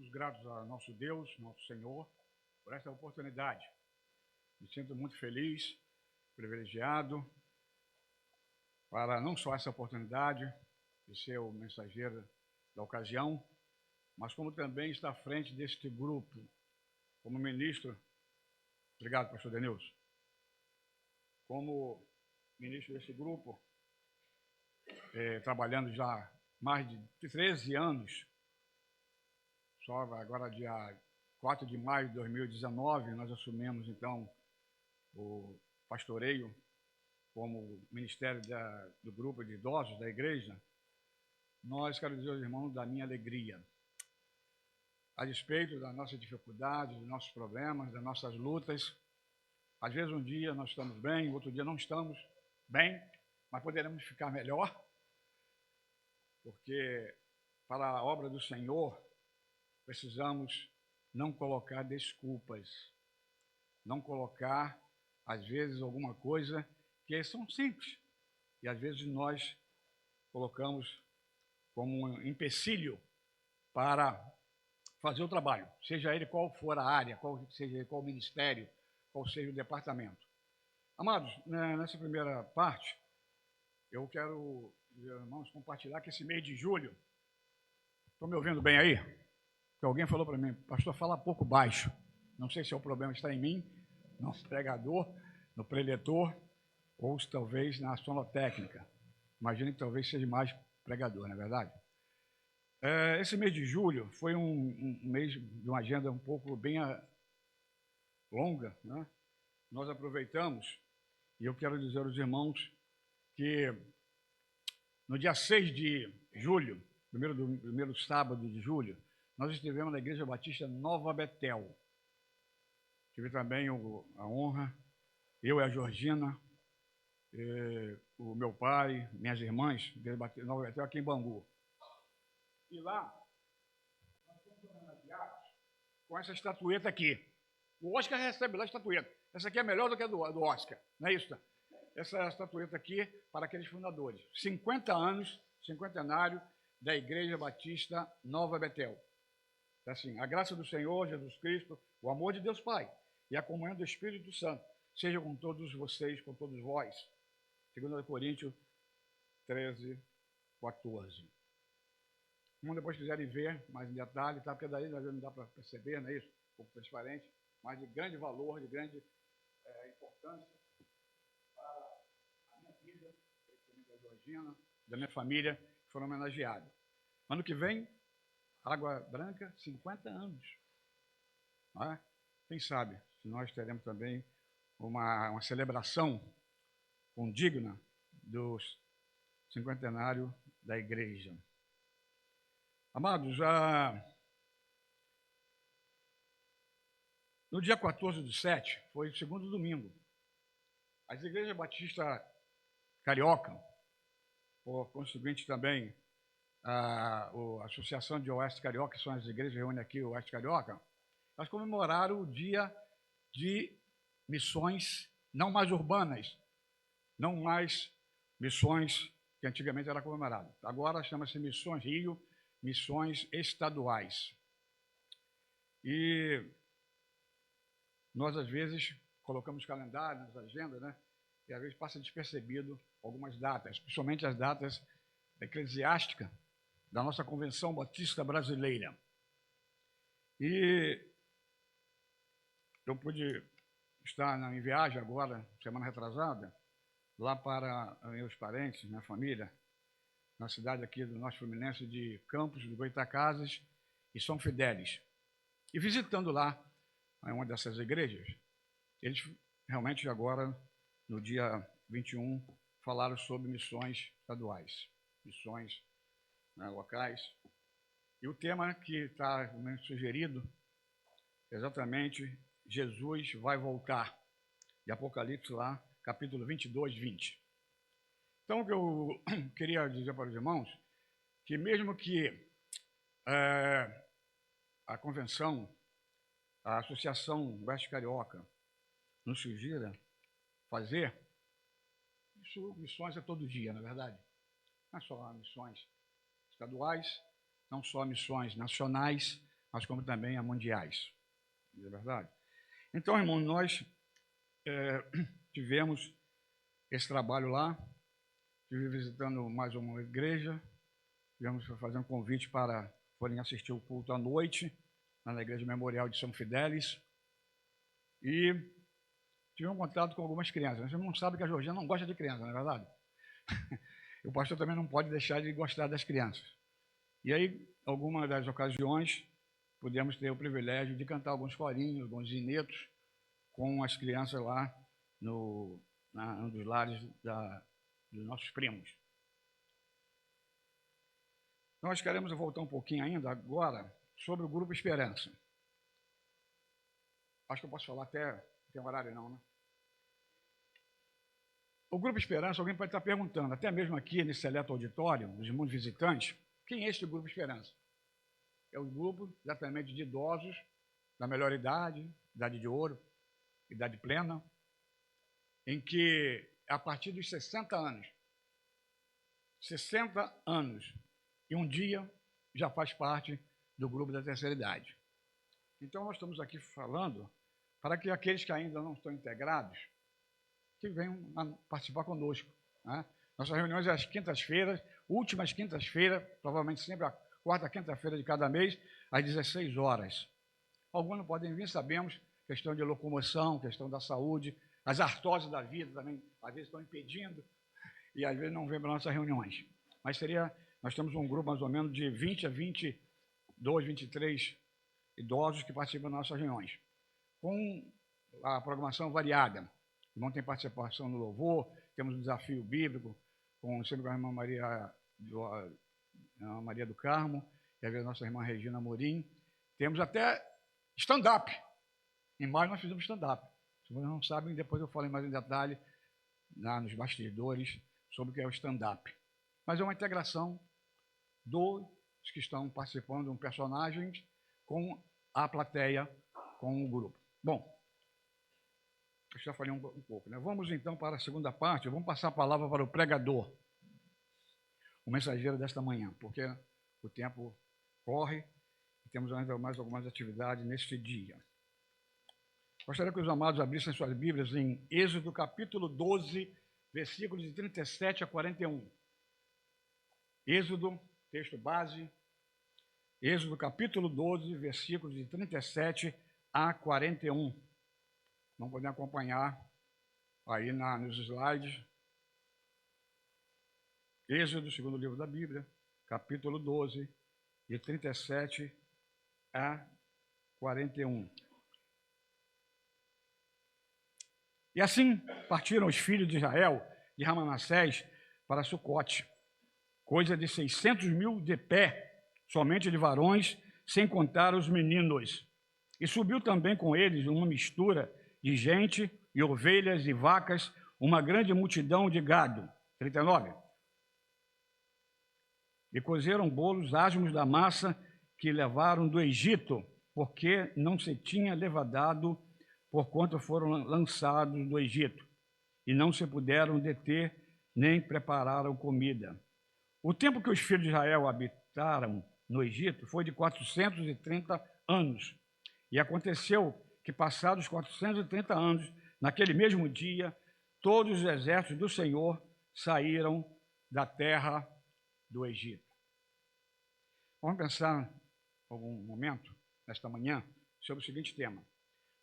Somos gratos a nosso Deus, nosso Senhor, por esta oportunidade. Me sinto muito feliz, privilegiado, para não só essa oportunidade de ser o mensageiro da ocasião, mas como também estar à frente deste grupo, como ministro. Obrigado, pastor Denilson. Como ministro desse grupo, trabalhando já há mais de 13 anos, só agora dia 4 de maio de 2019, nós assumimos então o pastoreio como ministério do grupo de idosos da igreja. Nós, quero dizer aos irmãos, da minha alegria, a despeito das nossas dificuldades, dos nossos problemas, das nossas lutas. Às vezes um dia nós estamos bem, outro dia não estamos bem, mas poderemos ficar melhor, porque para a obra do Senhor precisamos não colocar desculpas, não colocar, às vezes, alguma coisa que são simples, e às vezes nós colocamos como um empecilho para fazer o trabalho, seja ele qual for a área, seja ele qual o ministério, qual seja o departamento. Amados, nessa primeira parte, eu quero, irmãos, compartilhar que esse mês de julho, estão me ouvindo bem aí? Porque alguém falou para mim, pastor, fala pouco baixo. Não sei se o problema está em mim, no pregador, no preletor, ou se talvez na sonotécnica. Imagino que talvez seja mais pregador, não é verdade? Esse mês de julho foi um mês de uma agenda um pouco bem longa, né? Nós aproveitamos, e eu quero dizer aos irmãos que no dia 6 de julho, primeiro sábado de julho, nós estivemos na Igreja Batista Nova Betel. Tive também a honra, eu e a Georgina, o meu pai, minhas irmãs, Igreja Batista Nova Betel, aqui em Bangu. E lá, nós fomos homenageados com essa estatueta aqui. O Oscar recebe lá a estatueta. Essa aqui é melhor do que a do Oscar, não é isso? Essa estatueta aqui para aqueles fundadores. 50 anos, cinquentenário da Igreja Batista Nova Betel. Assim, a graça do Senhor Jesus Cristo, o amor de Deus Pai e a comunhão do Espírito Santo seja com todos vocês, com todos vós. 2 Coríntios 13, 14. Como depois quiserem ver mais em detalhe, tá? Porque daí não dá para perceber, não é isso? Um pouco transparente, mas de grande valor, de grande importância para a minha vida, da Georgina, da minha família, que foram homenageados. Ano que vem, Água Branca, 50 anos. Não é? Quem sabe se nós teremos também uma celebração condigna do cinquentenário da igreja. Amados, no dia 14/7, foi o segundo domingo, as igrejas batistas carioca, por conseguinte também a Associação de Oeste Carioca, que são as igrejas que reúnem aqui o Oeste Carioca, elas comemoraram o dia de missões não mais urbanas, não mais missões que antigamente era comemorado. Agora chama-se Missões Rio, missões estaduais. E nós, às vezes, colocamos calendário nas agendas, né? E às vezes passa despercebido algumas datas, principalmente as datas eclesiásticas da nossa Convenção Batista Brasileira. E eu pude estar em viagem agora, semana retrasada, lá para meus parentes, minha família, na cidade aqui do Norte Fluminense de Campos, do Goitacazes e São Fidélis. E visitando lá uma dessas igrejas, eles realmente agora, no dia 21, falaram sobre missões estaduais, missões, né, locais. E o tema que está sugerido é exatamente Jesus vai voltar, de Apocalipse lá, capítulo 22, 20. Então, o que eu queria dizer para os irmãos, que mesmo que a convenção, a Associação Oeste Carioca nos sugira fazer, isso, missões é todo dia, na verdade. Não é só missões estaduais, não só missões nacionais, mas como também a mundiais. Não é verdade? Então, irmão, nós tivemos esse trabalho lá, estive visitando mais uma igreja, tivemos fazer um convite para forem assistir o culto à noite, na Igreja Memorial de São Fidélis, e tive um contato com algumas crianças. Você não sabe que a Georgina não gosta de criança, não é verdade? E o pastor também não pode deixar de gostar das crianças. E aí, algumas das ocasiões, pudemos ter o privilégio de cantar alguns corinhos, alguns zinetos, com as crianças lá num dos lares dos nossos primos. Nós queremos voltar um pouquinho ainda agora sobre o Grupo Esperança. Acho que eu posso falar até, não tem horário não, né? O Grupo Esperança, alguém pode estar perguntando, até mesmo aqui nesse seleto auditório, dos irmãos visitantes, quem é este Grupo Esperança? É o grupo exatamente de idosos da melhor idade, idade de ouro, idade plena, em que a partir dos 60 anos e um dia já faz parte do grupo da terceira idade. Então nós estamos aqui falando para que aqueles que ainda não estão integrados, que venham participar conosco, né? Nossas reuniões às quintas-feiras, últimas quintas-feiras, provavelmente sempre a quarta quinta-feira de cada mês, às 16 horas. Alguns não podem vir, sabemos, questão de locomoção, questão da saúde, as artroses da vida também, às vezes estão impedindo, e às vezes não vêm para nossas reuniões. Mas nós temos um grupo mais ou menos de 20 a 22, 23 idosos que participam das nossas reuniões, com a programação variada. O irmão tem participação no louvor, temos um desafio bíblico, sempre com a irmã Maria do Carmo, e a nossa irmã Regina Morim. Temos até stand-up. Em maio nós fizemos stand-up. Se vocês não sabem, depois eu falo mais em detalhe nos bastidores sobre o que é o stand-up. Mas é uma integração dos que estão participando de um personagem com a plateia, com o grupo. Bom, eu já falei um pouco, né? Vamos então para a segunda parte, vamos passar a palavra para o pregador, o mensageiro desta manhã, porque o tempo corre e temos ainda mais algumas atividades neste dia. Gostaria que os amados abrissem suas Bíblias em Êxodo capítulo 12, versículos de 37 a 41. Êxodo, texto base, Êxodo capítulo 12, versículos de 37 a 41. Não podem acompanhar aí nos slides. Êxodo, segundo livro da Bíblia, capítulo 12, de 37 a 41. E assim partiram os filhos de Israel de Ramanassés para Sucote, coisa de 600.000 de pé, somente de varões, sem contar os meninos. E subiu também com eles uma mistura de gente e ovelhas e vacas, uma grande multidão de gado. 39. E cozeram bolos asmos da massa que levaram do Egito, porque não se tinha levadado, porquanto foram lançados do Egito, e não se puderam deter, nem prepararam comida. O tempo que os filhos de Israel habitaram no Egito foi de 430 anos. E aconteceu que, passados 430 anos, naquele mesmo dia, todos os exércitos do Senhor saíram da terra do Egito. Vamos pensar algum momento, nesta manhã, sobre o seguinte tema.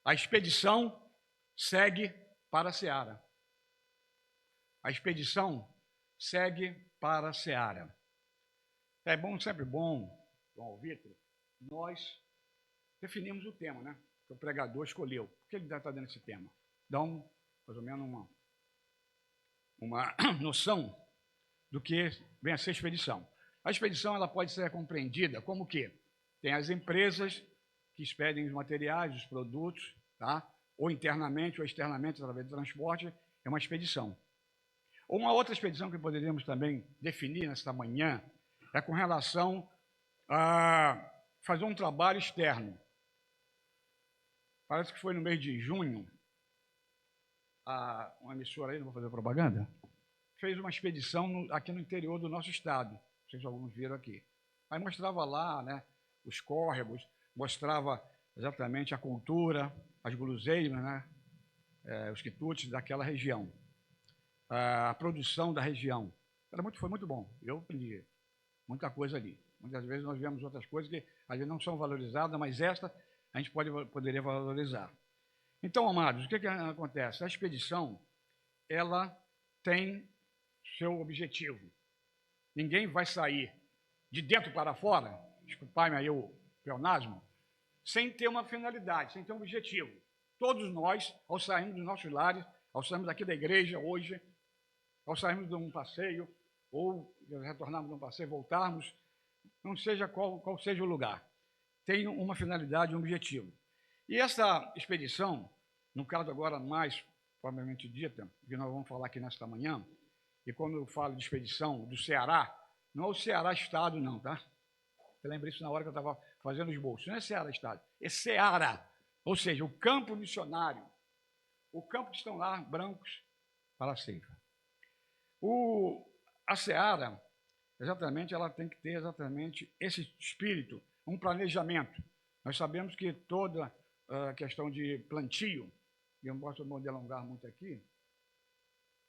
A expedição segue para a seara. A expedição segue para a seara. É bom, sempre bom, João Vitor, nós definimos o tema, né? Que o pregador escolheu. Por que ele está dando esse tema? Dá mais ou menos uma noção do que vem a ser expedição. A expedição ela pode ser compreendida como que tem as empresas que expedem os materiais, os produtos, tá? Ou internamente ou externamente, através do transporte, é uma expedição. Ou uma outra expedição que poderíamos também definir nesta manhã é com relação a fazer um trabalho externo. Parece que foi no mês de junho, uma emissora aí, não vou fazer propaganda, fez uma expedição aqui no interior do nosso estado. Não sei se alguns viram aqui. Aí mostrava lá, né, os córregos, mostrava exatamente a cultura, as guloseimas, né? Os quitutes daquela região, a produção da região. Foi muito bom. Eu aprendi muita coisa ali. Muitas vezes nós vemos outras coisas que às vezes não são valorizadas, mas esta a gente poderia valorizar. Então, amados, o que acontece? A expedição, ela tem seu objetivo. Ninguém vai sair de dentro para fora, desculpai-me aí o pleonasmo, sem ter uma finalidade, sem ter um objetivo. Todos nós, ao sairmos dos nossos lares, ao sairmos aqui da igreja hoje, ao sairmos de um passeio, ou retornarmos de um passeio, voltarmos, não seja qual seja o lugar, tem uma finalidade, um objetivo. E essa expedição, no caso agora mais propriamente dita, que nós vamos falar aqui nesta manhã, e quando eu falo de expedição do Ceará, não é o Ceará Estado não, tá? Eu lembrei isso na hora que eu estava fazendo os bolsos. Não é Ceará Estado, é Ceará, ou seja, o campo missionário, o campo que estão lá, brancos, para a ceifa. A Ceará, exatamente, ela tem que ter exatamente esse espírito, um planejamento. Nós sabemos que toda a questão de plantio, e eu não posso me delongar muito aqui,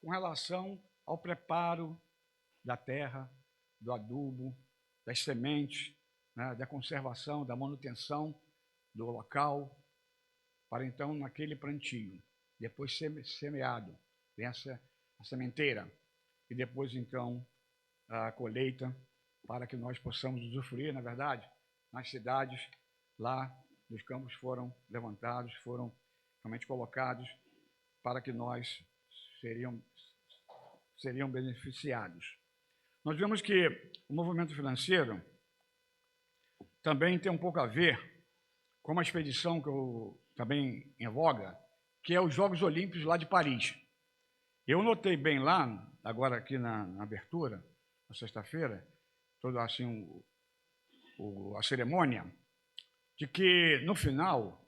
com relação ao preparo da terra, do adubo, das sementes, né, da conservação, da manutenção do local, para então, naquele plantio, depois semeado, tem a sementeira, e depois, então, a colheita, para que nós possamos usufruir, na verdade, nas cidades, lá, os campos foram levantados, foram realmente colocados, para que nós seriam beneficiados. Nós vemos que o movimento financeiro também tem um pouco a ver com uma expedição que também em voga, que é os Jogos Olímpicos lá de Paris. Eu notei bem lá, agora aqui na abertura, na sexta-feira, toda assim a cerimônia, de que no final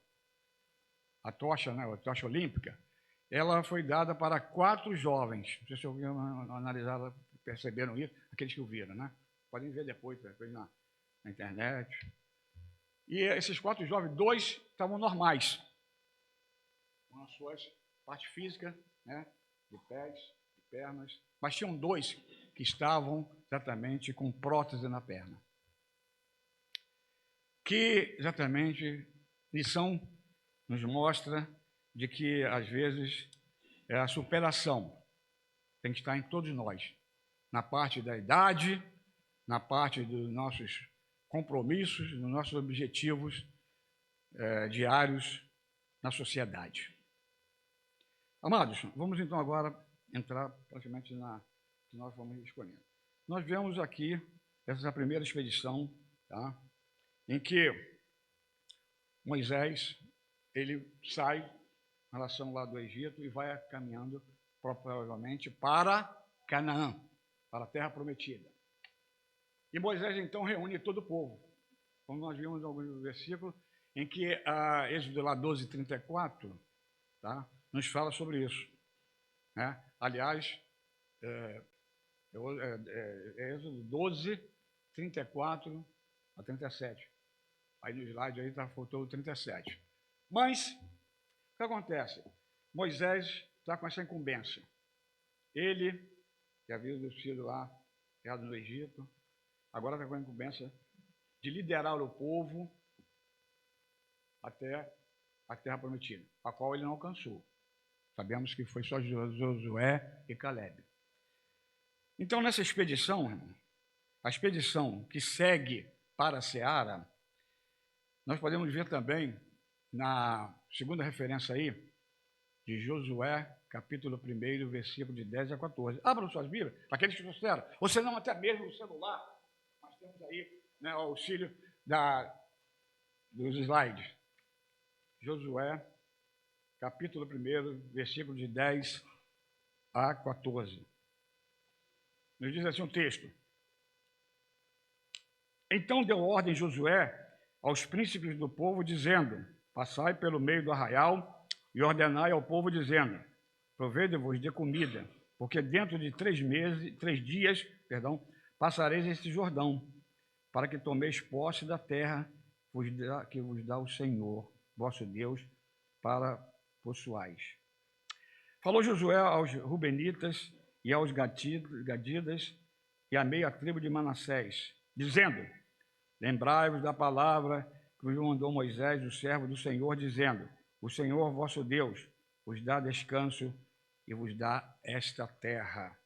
a tocha, né, a tocha olímpica, ela foi dada para 4 jovens. Não sei se alguém analisaram, perceberam isso, aqueles que o viram, né? Podem ver depois na internet. E esses 4 jovens, 2 estavam normais, com as suas partes físicas, né, de pés, de pernas, mas tinham 2 que estavam exatamente com prótese na perna. Que exatamente lição nos mostra de que, às vezes, a superação tem que estar em todos nós, na parte da idade, na parte dos nossos compromissos, dos nossos objetivos diários na sociedade. Amados, vamos então agora entrar praticamente na que nós vamos escolhendo. Nós vemos aqui essa primeira expedição, tá? Em que Moisés, ele sai em relação lá do Egito e vai caminhando provavelmente para Canaã, para a terra prometida. E Moisés então reúne todo o povo, como nós vimos em alguns versículos, em que Êxodo lá 12:34, tá, nos fala sobre isso, né? Aliás, Êxodo 12:34 a 37. Aí no slide aí faltou o 37. Mas, o que acontece? Moisés está com essa incumbência. Ele, que havia sido lá, criado no Egito, agora está com a incumbência de liderar o povo até a terra prometida, a qual ele não alcançou. Sabemos que foi só Josué e Caleb. Então, nessa expedição, a expedição que segue para a Seara, nós podemos ver também, na segunda referência aí, de Josué, capítulo 1, versículo de 10 a 14. Abram suas Bíblias, aqueles que trouxeram, ou se não, até mesmo no celular, nós temos aí, né, o auxílio dos slides. Josué, capítulo 1, versículo de 10 a 14. Nos diz assim o texto: Então deu ordem Josué aos príncipes do povo, dizendo: Passai pelo meio do arraial e ordenai ao povo, dizendo: Provede-vos de comida, porque dentro de 3 dias, passareis este Jordão, para que tomeis posse da terra que vos dá o Senhor, vosso Deus, para possuais. Falou Josué aos Rubenitas e aos Gadidas e à meia tribo de Manassés, dizendo: lembrai-vos da palavra que vos mandou Moisés, o servo do Senhor, dizendo: o Senhor vosso Deus vos dá descanso e vos dá esta terra.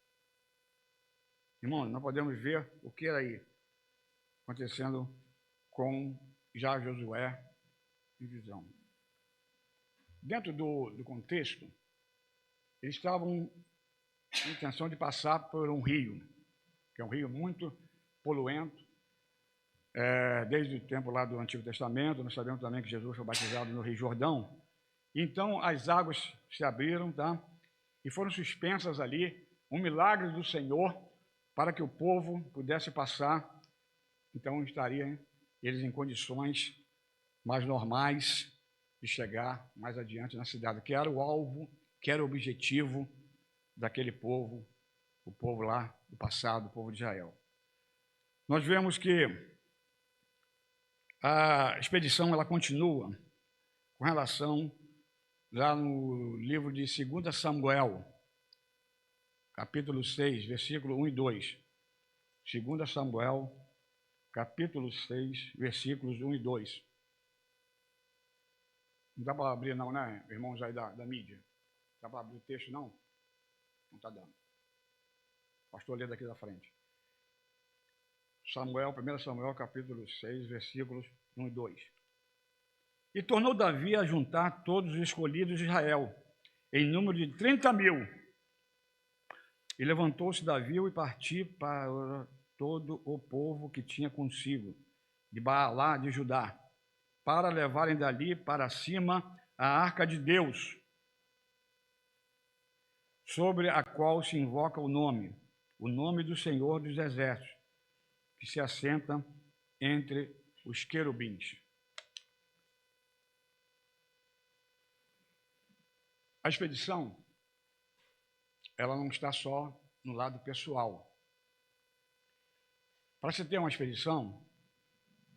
Irmão, nós podemos ver o que era aí acontecendo com já Josué em visão. Dentro do contexto, eles estavam com a intenção de passar por um rio, que é um rio muito poluente. Desde o tempo lá do Antigo Testamento, nós sabemos também que Jesus foi batizado no Rio Jordão. Então, as águas se abriram, tá? E foram suspensas ali, um milagre do Senhor, para que o povo pudesse passar. Então, estariam eles em condições mais normais de chegar mais adiante na cidade, que era o alvo, que era o objetivo daquele povo, o povo lá do passado, o povo de Israel. Nós vemos que a expedição ela continua com relação lá no livro de 2 Samuel, capítulo 6, versículo 1 e 2. 2 Samuel, capítulo 6, versículos 1 e 2. Não dá para abrir não, né, irmãos aí da mídia? Dá para abrir o texto, não? Não está dando. Pastor, lê daqui da frente. 1 Samuel, capítulo 6, versículos 1 e 2. E tornou Davi a juntar todos os escolhidos de Israel, em número de 30.000. E levantou-se Davi e partiu para todo o povo que tinha consigo, de Baalá de Judá, para levarem dali para cima a arca de Deus, sobre a qual se invoca o nome do Senhor dos Exércitos, que se assenta entre os querubins. A expedição, ela não está só no lado pessoal. Para se ter uma expedição,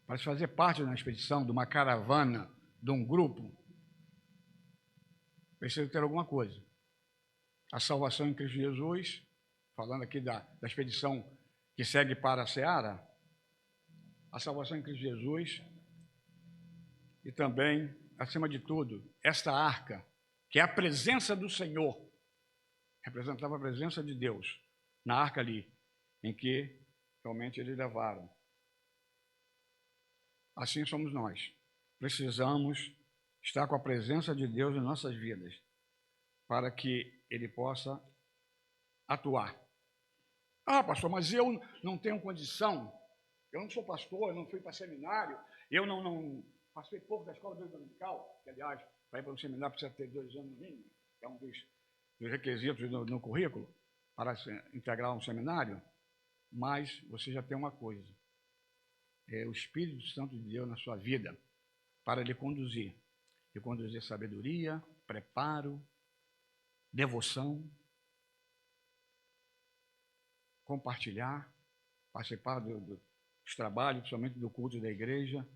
para se fazer parte de uma expedição, de uma caravana, de um grupo, precisa ter alguma coisa. A salvação em Cristo Jesus, falando aqui da expedição que segue para a Seara, a salvação em Cristo Jesus e também, acima de tudo, esta arca, que é a presença do Senhor, representava a presença de Deus na arca ali, em que realmente eles levaram. Assim somos nós. Precisamos estar com a presença de Deus em nossas vidas, para que Ele possa atuar. Ah, pastor, mas eu não tenho condição, eu não sou pastor, eu não fui para seminário, eu não passei pouco da escola bíblica dominical, que, aliás, para ir para um seminário precisa ter 2 anos no mínimo, é um dos requisitos no currículo para se integrar um seminário, mas você já tem uma coisa, é o Espírito Santo de Deus na sua vida, para lhe conduzir sabedoria, preparo, devoção, compartilhar, participar dos trabalhos, principalmente do culto da igreja,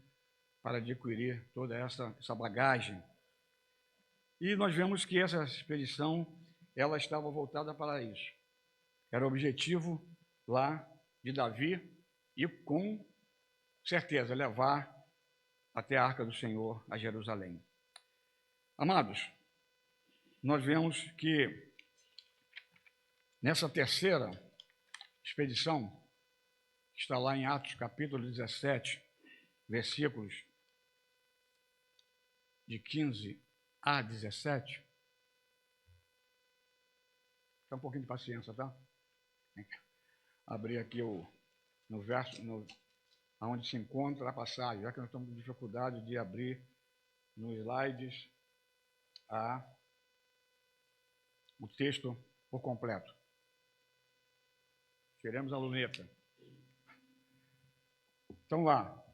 para adquirir toda essa bagagem. E nós vemos que essa expedição, ela estava voltada para isso. Era o objetivo lá de Davi e, com certeza, levar até a Arca do Senhor a Jerusalém. Amados, nós vemos que nessa terceira expedição, que está lá em Atos capítulo 17, versículos de 15 a 17. Dá um pouquinho de paciência, tá? Abrir aqui no verso, onde se encontra a passagem, já que nós estamos com dificuldade de abrir nos slides o texto por completo. Queremos a luneta. Então lá,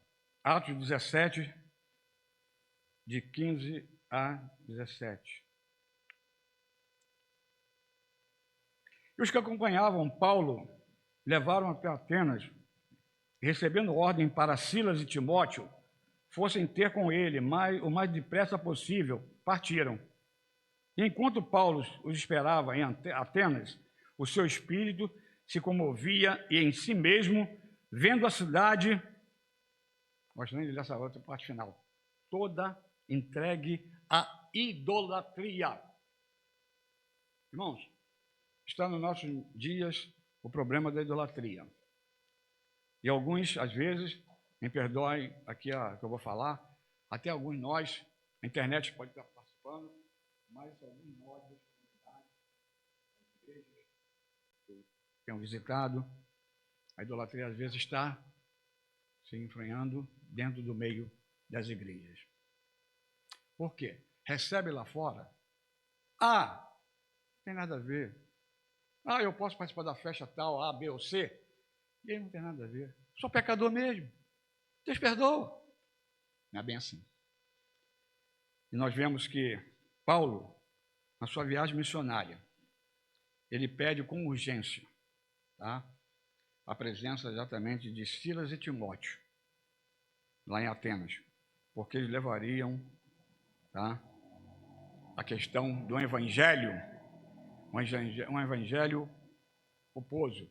Atos 17, de 15 a 17. E os que acompanhavam Paulo levaram até Atenas, recebendo ordem para Silas e Timóteo, fossem ter com ele o mais depressa possível, partiram. E enquanto Paulo os esperava em Atenas, o seu espírito se comovia e em si mesmo, vendo a cidade, gosto nem de ler essa outra parte final, toda entregue à idolatria. Irmãos, está nos nossos dias o problema da idolatria. E alguns, às vezes, me perdoem aqui que eu vou falar, até alguns nós, a internet pode estar participando, mas alguns de nós, das comunidades, das igrejas que eu tenho visitado, a idolatria às vezes está se enfrenhando dentro do meio das igrejas. Por quê? Recebe lá fora, não tem nada a ver. Eu posso participar da festa tal, A, B ou C, e aí não tem nada a ver. Sou pecador mesmo. Deus perdoa. Não é bem assim. E nós vemos que Paulo, na sua viagem missionária, ele pede com urgência, tá, a presença exatamente de Silas e Timóteo, lá em Atenas, porque eles levariam, tá, a questão do evangelho, um evangelho oposo,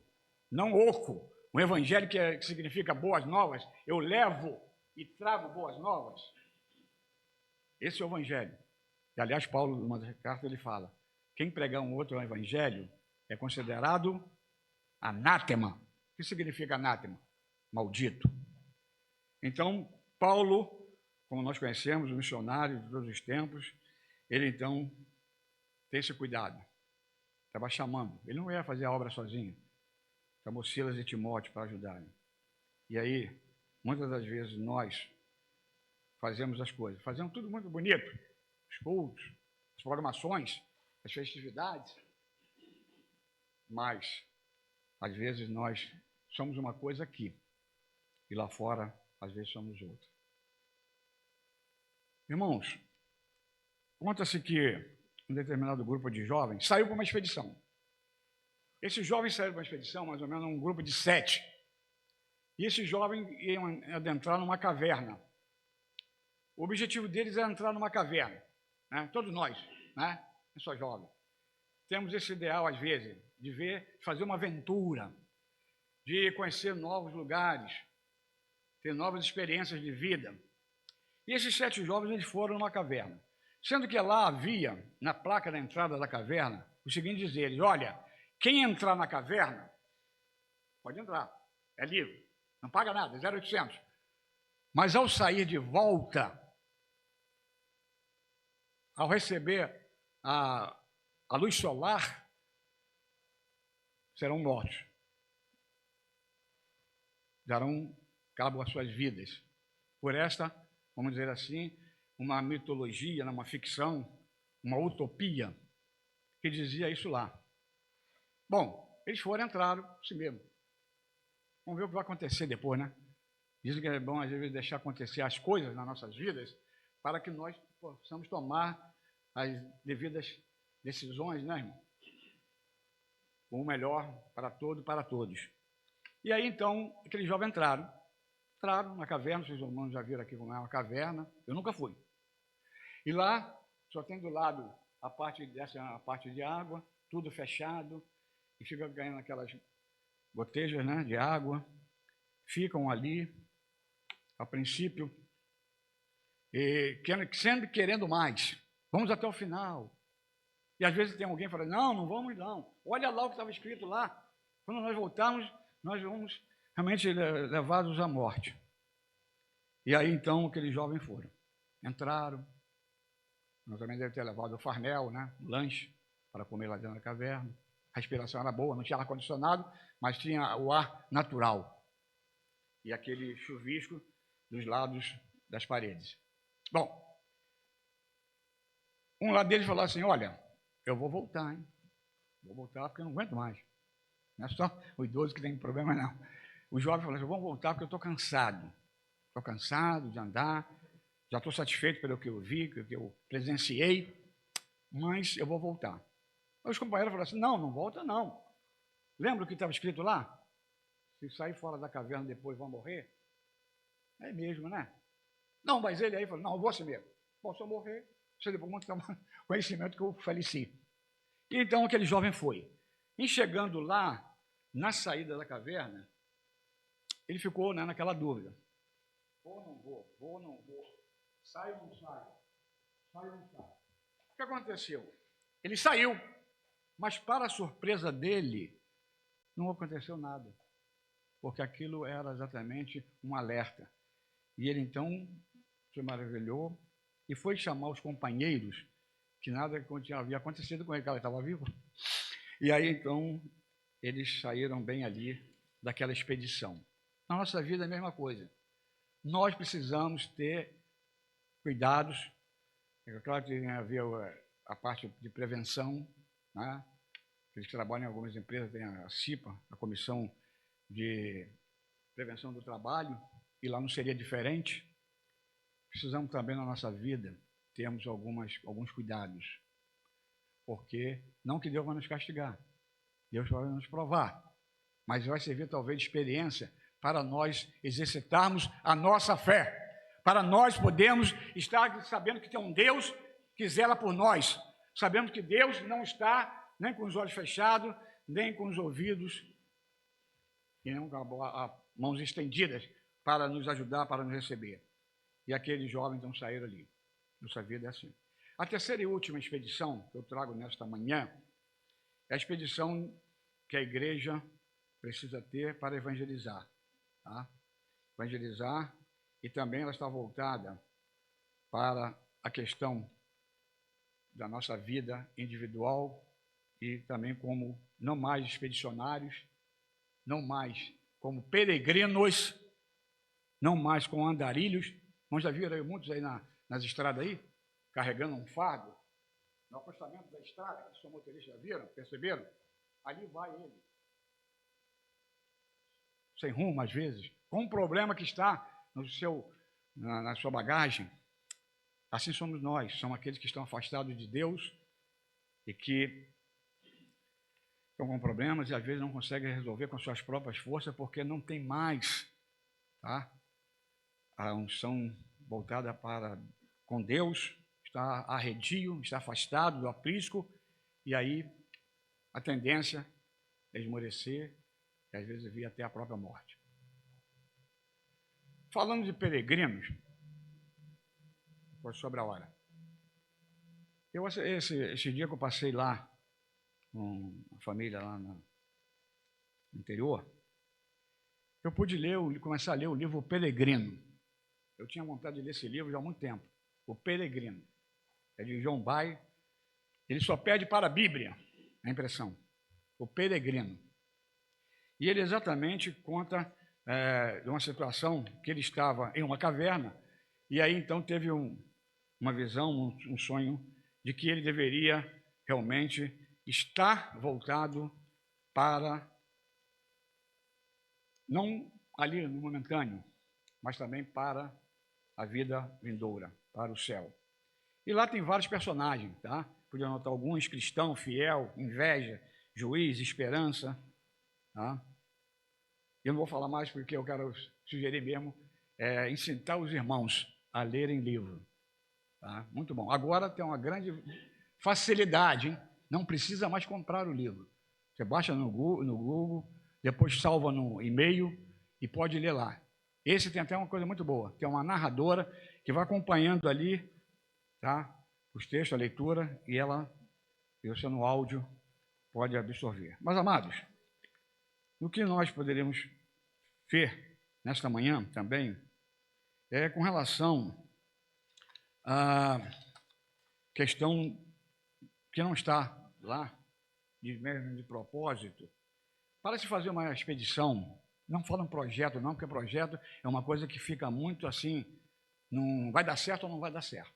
não oco, um evangelho que significa boas novas. Eu levo e trago boas novas. Esse é o evangelho. E, aliás, Paulo, numa das cartas, ele fala, quem pregar um outro evangelho é considerado anátema. O que significa anátema? Maldito. Então, Paulo, como nós conhecemos, o missionário de todos os tempos, ele então tem esse cuidado. Estava chamando. Ele não ia fazer a obra sozinho. Chamou Silas e Timóteo para ajudarem. E aí, muitas das vezes, nós fazemos as coisas. Fazemos tudo muito bonito. Os cultos, as programações, as festividades. Mas, às vezes, nós somos uma coisa aqui. E lá fora, às vezes, somos outra. Irmãos, conta-se que um determinado grupo de jovens saiu para uma expedição. Esses jovens saíram para uma expedição, mais ou menos um grupo de 7. E esses jovens iam adentrar numa caverna. O objetivo deles era entrar numa caverna. Né? Todos nós, né? Eu sou jovem. Temos esse ideal, às vezes, de fazer uma aventura, de conhecer novos lugares, ter novas experiências de vida. E esses 7 jovens, eles foram numa caverna. Sendo que lá havia, na placa da entrada da caverna, o seguinte dizeres: olha, quem entrar na caverna, pode entrar, é livre, não paga nada, 0,800. Mas ao sair de volta, ao receber a luz solar, serão mortos. Darão cabo às suas vidas. Por esta, vamos dizer assim, uma mitologia, uma ficção, uma utopia, que dizia isso lá. Bom, eles entraram, assim mesmo. Vamos ver o que vai acontecer depois, né? Dizem que é bom, às vezes, deixar acontecer as coisas nas nossas vidas para que nós possamos tomar as devidas decisões, né, irmão? O melhor para todos. E aí, então, aqueles jovens entraram na caverna, vocês irmãos já viram aqui como é uma caverna, eu nunca fui. E lá, só tem do lado a parte de água, tudo fechado, e fica ganhando aquelas gotejas, né, de água, ficam ali, a princípio, e sempre querendo mais. Vamos até o final. E às vezes tem alguém falando, não vamos não. Olha lá o que estava escrito lá. Quando nós voltarmos, nós vamos realmente levados à morte. E aí, então, aqueles jovens foram. Entraram. Nós também devemos ter levado o farnel, né, o lanche, para comer lá dentro da caverna. A respiração era boa, não tinha ar-condicionado, mas tinha o ar natural. E aquele chuvisco dos lados das paredes. Bom, um lá deles falou assim, olha, eu vou voltar, hein? Vou voltar porque eu não aguento mais. Não é só o idoso que tem problema, não. O jovem falou assim, vamos voltar porque eu estou cansado. Estou cansado de andar, já estou satisfeito pelo que eu vi, pelo que eu presenciei, mas eu vou voltar. Aí os companheiros falaram assim, não volta não. Lembra o que estava escrito lá? Se sair fora da caverna depois vão morrer? É mesmo, né? Não, mas ele aí falou, não, eu vou assim mesmo. Bom, se eu morrer, você depois vai tomar conhecimento que eu faleci. E então aquele jovem foi. E chegando lá, na saída da caverna, ele ficou, né, naquela dúvida. Vou ou não vou? Vou ou não vou? Saio ou não saio? Saio ou não saio? O que aconteceu? Ele saiu, mas para a surpresa dele, não aconteceu nada. Porque aquilo era exatamente um alerta. E ele então se maravilhou e foi chamar os companheiros, que nada havia acontecido com ele, que ele estava vivo. E aí então eles saíram bem ali daquela expedição. Na nossa vida é a mesma coisa. Nós precisamos ter cuidados. É claro que tem a ver a parte de prevenção, né? Eles que trabalham em algumas empresas, tem a CIPA, a Comissão de Prevenção do Trabalho, e lá não seria diferente. Precisamos também na nossa vida termos alguns cuidados, porque não que Deus vai nos castigar, Deus vai nos provar, mas vai servir talvez de experiência para nós exercitarmos a nossa fé, para nós podermos estar sabendo que tem um Deus que zela por nós, sabendo que Deus não está nem com os olhos fechados, nem com os ouvidos e nem com as mãos estendidas para nos ajudar, para nos receber. E aqueles jovens então saíram ali. Nossa vida é assim. A terceira e última expedição que eu trago nesta manhã é a expedição que a igreja precisa ter para evangelizar. Tá? Evangelizar, e também ela está voltada para a questão da nossa vida individual e também como não mais expedicionários, não mais como peregrinos, não mais como andarilhos. Nós já viram aí, muitos aí nas estradas aí, carregando um fardo, no acostamento da estrada, que os motoristas já viram, perceberam? Ali vai ele, sem rumo às vezes, com um problema que está na sua bagagem. Assim somos nós, somos aqueles que estão afastados de Deus e que estão com problemas e às vezes não conseguem resolver com suas próprias forças porque não tem mais, tá? A unção voltada com Deus, está arredio, está afastado do aprisco, e aí a tendência é esmorecer e às vezes vir até a própria morte. Falando de peregrinos, sobre a hora. Esse dia que eu passei lá, com a família lá no interior, eu pude começar a ler o livro O Peregrino. Eu tinha vontade de ler esse livro já há muito tempo. O Peregrino. É de John Bay. Ele só pede para a Bíblia, a impressão. O Peregrino. E ele exatamente conta de uma situação que ele estava em uma caverna, e aí então teve uma visão, um sonho, de que ele deveria realmente estar voltado para, não ali no momentâneo, mas também para a vida vindoura, para o céu. E lá tem vários personagens, tá? Podia anotar alguns: cristão, fiel, inveja, juiz, esperança, tá? Eu não vou falar mais porque eu quero sugerir mesmo incitar os irmãos a lerem livro. Tá? Muito bom. Agora tem uma grande facilidade, hein? Não precisa mais comprar o livro. Você baixa no Google, depois salva no e-mail e pode ler lá. Esse tem até uma coisa muito boa, tem uma narradora que vai acompanhando ali, tá? Os textos, a leitura, e você no áudio pode absorver. Mas, amados, o que nós poderíamos ver nesta manhã também é com relação à questão que não está lá, de propósito, para se fazer uma expedição. Não fala um projeto não, porque projeto é uma coisa que fica muito assim, não vai dar certo ou não vai dar certo.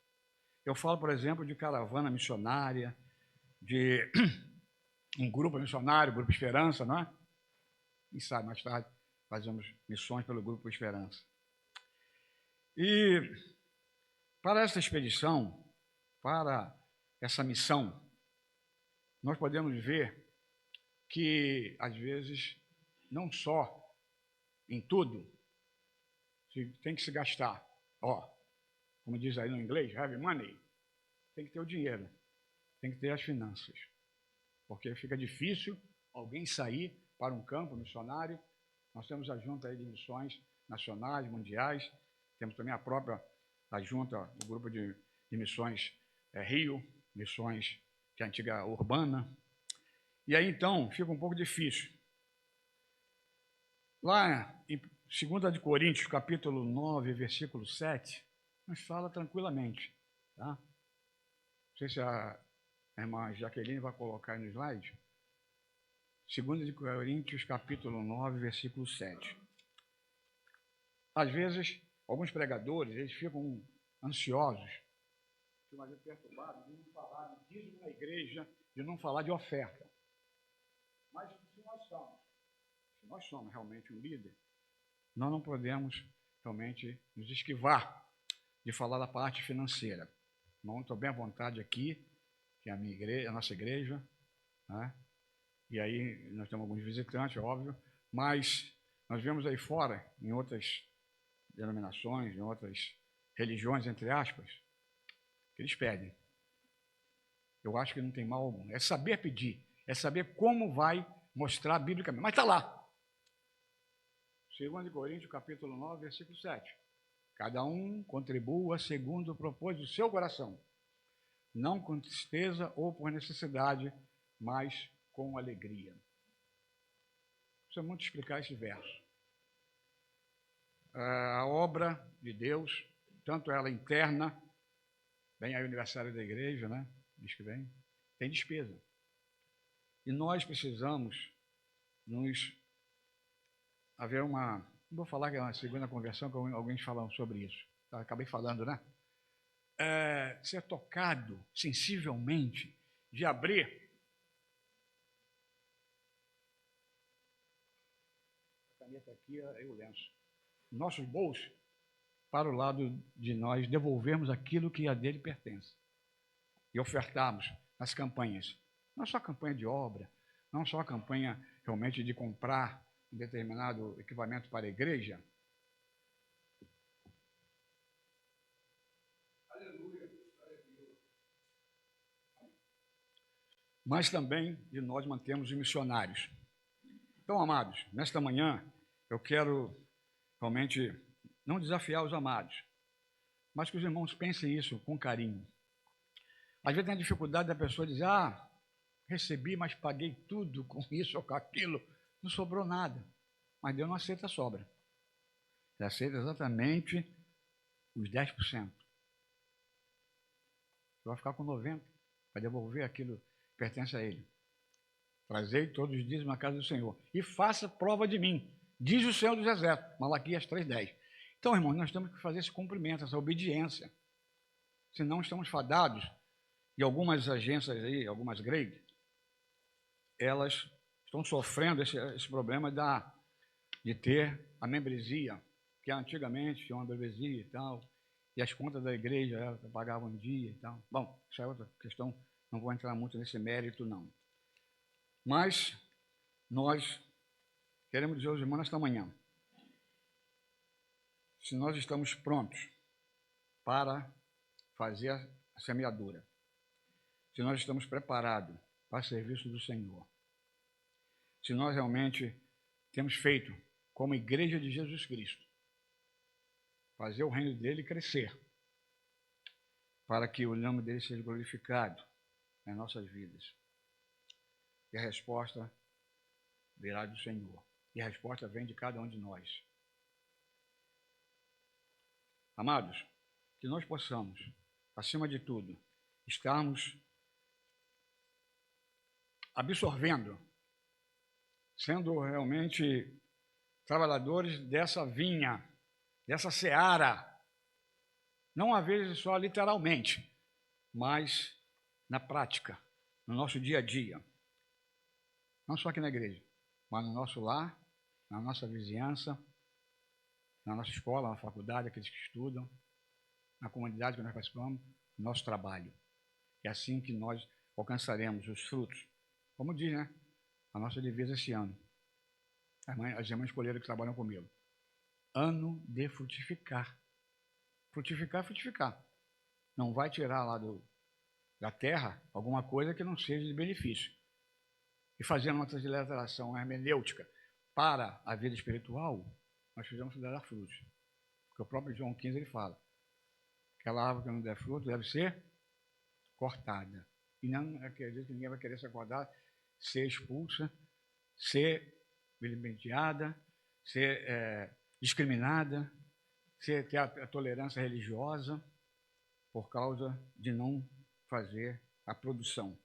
Eu falo, por exemplo, de caravana missionária, de um grupo missionário, Grupo Esperança, não é? Quem sabe, mais tarde, fazemos missões pelo Grupo Esperança. E para essa expedição, para essa missão, nós podemos ver que, às vezes, não só em tudo, tem que se gastar. como diz aí no inglês, have money, tem que ter o dinheiro, tem que ter as finanças. Porque fica difícil alguém sair para um campo missionário. Nós temos a junta aí de missões nacionais, mundiais, temos também a junta, o grupo de missões Rio, missões que é a antiga urbana. E aí, então, fica um pouco difícil. Lá em 2 de Coríntios, capítulo 9, versículo 7, nos fala tranquilamente. Tá? Não sei se a irmã Jaqueline vai colocar aí no slide. 2 de Coríntios, capítulo 9, versículo 7. Às vezes, alguns pregadores, eles ficam ansiosos, perturbados de não falar de dízimo na igreja, de não falar de oferta. Mas se nós somos realmente um líder, nós não podemos realmente nos esquivar de falar da parte financeira. Não estou bem à vontade aqui, que é a nossa igreja, né? E aí nós temos alguns visitantes, óbvio, mas nós vemos aí fora, em outras denominações, em outras religiões, entre aspas, que eles pedem. Eu acho que não tem mal algum. É saber pedir, é saber como vai mostrar biblicamente. Mas está lá. 2 de Coríntios, capítulo 9, versículo 7. Cada um contribua segundo o propósito do seu coração, não com tristeza ou por necessidade, mas com alegria. Precisa muito explicar esse verso. A obra de Deus, tanto ela interna, vem aí o aniversário da igreja, né? Diz que vem, tem despesa. E nós precisamos haver uma... Não vou falar que é uma segunda conversão, que alguns falam sobre isso. Acabei falando, né? Ser tocado sensivelmente, de abrir a caneta aqui e o lenço. Nossos bolsos para o lado de nós devolvermos aquilo que a dele pertence. E ofertarmos nas campanhas. Não só campanha de obra, não só a campanha realmente de comprar um determinado equipamento para a igreja. Aleluia. Mas também de nós mantemos os missionários. Então, amados, nesta manhã eu quero realmente não desafiar os amados, mas que os irmãos pensem isso com carinho. Às vezes tem a dificuldade da pessoa dizer, recebi, mas paguei tudo com isso ou com aquilo, não sobrou nada. Mas Deus não aceita a sobra. Ele aceita exatamente os 10%. Você vai ficar com 90%, vai devolver aquilo que pertence a Ele. Trazei todos os dias na casa do Senhor e faça prova de mim, diz o Senhor dos Exércitos, Malaquias 3,10. Então, irmãos, nós temos que fazer esse cumprimento, essa obediência. Senão estamos fadados, e algumas agências aí, algumas grades, elas estão sofrendo esse problema de ter a membresia, que antigamente tinha uma membresia e tal, e as contas da igreja pagavam um dia e tal. Bom, isso é outra questão, não vou entrar muito nesse mérito, não. Mas nós queremos dizer aos irmãos nesta manhã, se nós estamos prontos para fazer a semeadura, se nós estamos preparados para o serviço do Senhor, se nós realmente temos feito como igreja de Jesus Cristo, fazer o reino dele crescer, para que o nome dele seja glorificado nas nossas vidas. E a resposta virá do Senhor. E a resposta vem de cada um de nós. Amados, que nós possamos, acima de tudo, estarmos absorvendo, sendo realmente trabalhadores dessa vinha, dessa seara, não às vezes só literalmente, mas na prática, no nosso dia a dia. Não só aqui na igreja, mas no nosso lar, na nossa vizinhança, na nossa escola, na faculdade, aqueles que estudam, na comunidade que nós participamos, no nosso trabalho. É assim que nós alcançaremos os frutos. Como diz, né? A nossa divisa esse ano. As irmãs escolheram que trabalham comigo. Ano de frutificar. Frutificar, frutificar. não vai tirar lá da terra alguma coisa que não seja de benefício. E fazendo uma transliteração hermenêutica para a vida espiritual, nós precisamos dar frutos. Porque o próprio João 15 ele fala: aquela árvore que não der fruto deve ser cortada. E não acredito que ninguém vai querer ser cortado, ser expulsa, ser vilipendiada, ser discriminada, ter a tolerância religiosa por causa de não fazer a produção.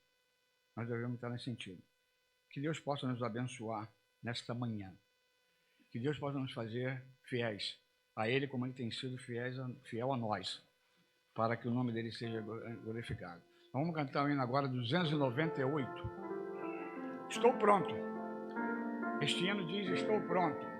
Nós devemos estar nesse sentido. Que Deus possa nos abençoar nesta manhã. Que Deus possa nos fazer fiéis a Ele, como Ele tem sido fiel a nós, para que o nome dEle seja glorificado. Vamos cantar o hino agora 298. Estou pronto. Este hino diz: estou pronto.